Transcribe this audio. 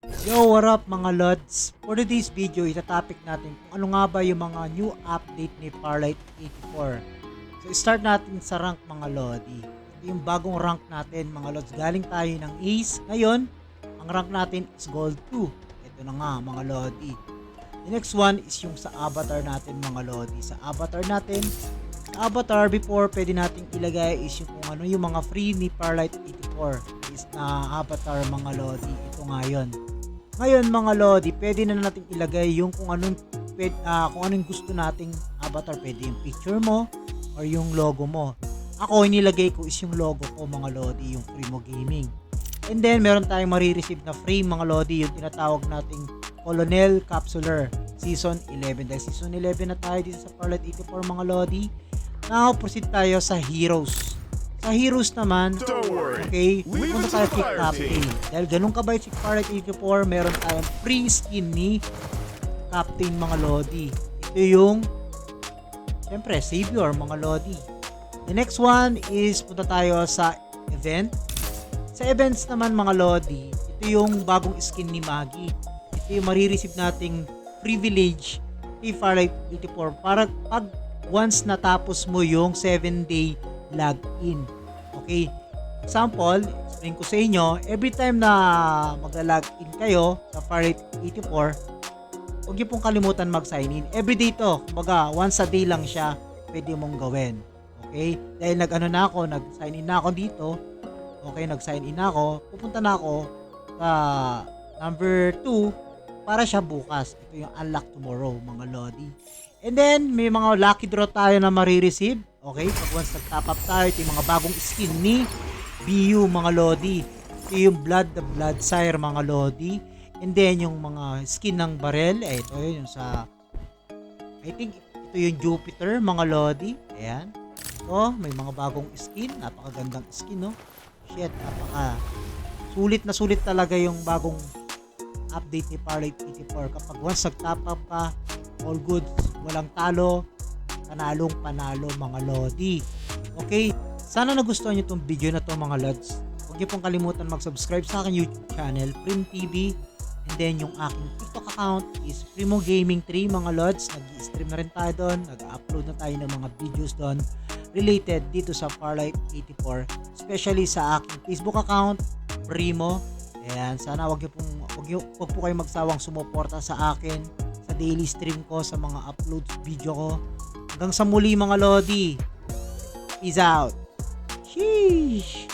Yo, what up mga lods? For today's video, itatopic natin kung ano nga ba yung mga new update ni Farlight 84. So, start natin sa rank mga lodi. Ito yung bagong rank natin mga lods. Galing tayo ng Ace. Ngayon, ang rank natin is Gold 2. Ito na nga mga lodi. The next one is yung sa avatar natin mga lodi. Sa avatar natin, before pwede natin ilagay is yung kung ano yung mga free ni Farlight 84 is na avatar mga lodi. Ito nga yun. Ngayon mga lodi, pwede na natin ilagay yung kung anong gusto nating avatar. Pwede yung picture mo or yung logo mo. Ako, inilagay ko is yung logo ko mga lodi, yung Primo Gaming. And then, meron tayong marireceive na frame mga lodi, yung tinatawag nating Colonel Capsular Season 11. Dahil Season 11 na tayo dito sa Farlight 84 mga lodi. Now, proceed tayo sa Heroes. Sa Heroes naman, okay, punta tayo kay Captain. Dahil ganun kabait si Farlight 84, meron tayong free skin ni Captain mga lodi. Ito yung, syempre, Savior mga lodi. The next one is, punta tayo sa event. Sa events naman mga lodi, ito yung bagong skin ni Maggie. Ito yung marireceive nating privilege kay Farlight 84 para pag once natapos mo yung 7-day login. Okay? Example, explain ko sa inyo, every time na magla-login kayo sa Farlight 84, huwag niyo pong kalimutan mag-sign in. Every day to, kumbaga, once a day lang siya pwede mong gawin. Okay? Dahil nag-sign in na ako dito, okay, nag-sign in na ako, pupunta na ako sa number 2 para siya bukas. Ito yung unlock tomorrow, mga lodi. And then, may mga lucky draw tayo na marireceive. Okay, pag once nag-top up tayo, ito yung mga bagong skin ni BU mga lodi. Ito yung the Blood Sire mga lodi. And then yung mga skin ng barrel, ito yung sa, I think ito yung Jupiter mga lodi. Ayan. So, may mga bagong skin, napakagandang skin, no? Shit, sulit talaga yung bagong update ni Farlight 84. Kapag once nag-top up ka, all good, walang talo, panalo mga lodi. Okay, sana nagustuhan nyo itong video na to mga lods. Huwag nyo pong kalimutan mag-subscribe sa aking YouTube channel, Prim TV. And then yung aking TikTok account is Primo Gaming 3 mga lods. Nag-i-stream na rin tayo doon, nag-upload na tayo ng mga videos doon related dito sa Farlight 84. Especially sa aking Facebook account, Primo. Ayan, sana wag po kayong magsawang sumuporta sa akin sa daily stream ko, sa mga uploads video ko. Hanggang sa muli mga lodi. Peace out. Sheesh.